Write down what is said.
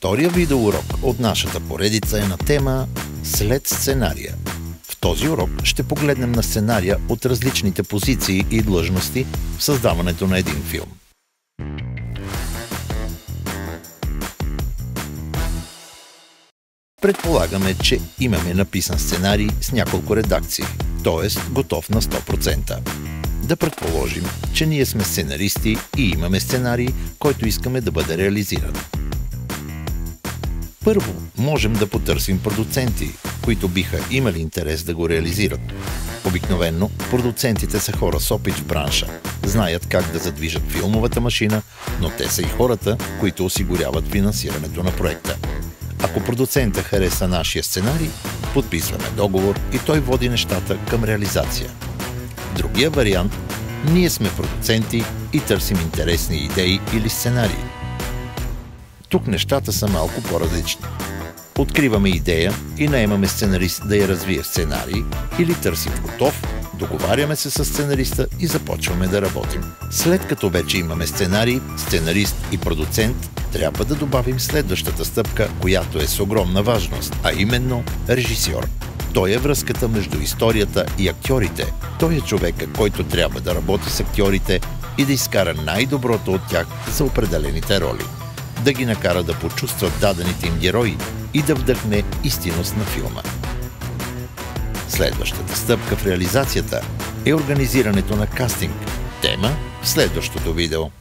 Втория видеоурок от нашата поредица е на тема "След сценария". В този урок ще погледнем на сценария от различните позиции и длъжности в създаването на един филм. Предполагаме, че имаме написан сценарий с няколко редакции, т.е. готов на 100%. Да предположим, че ние сме сценаристи и имаме сценарий, който искаме да бъде реализиран. Първо, можем да потърсим продуценти, които биха имали интерес да го реализират. Обикновено, продуцентите са хора с опит в бранша, знаят как да задвижат филмовата машина, но те са и хората, които осигуряват финансирането на проекта. Ако продуцента хареса нашия сценарий, подписваме договор и той води нещата към реализация. Другия вариант – ние сме продуценти и търсим интересни идеи или сценарии. Тук нещата са малко по-различни. Откриваме идея и наемаме сценарист да я развие в сценарий, или търсим готов, договаряме се с сценариста и започваме да работим. След като вече имаме сценарий, сценарист и продуцент, трябва да добавим следващата стъпка, която е с огромна важност, а именно режисьор. Той е връзката между историята и актьорите. Той е човека, който трябва да работи с актьорите и да изкара най-доброто от тях за определените роли. Да ги накара да почувстват дадените им герои и да вдъхне истинност на филма. Следващата стъпка в реализацията е организирането на кастинг. Тема в следващото видео.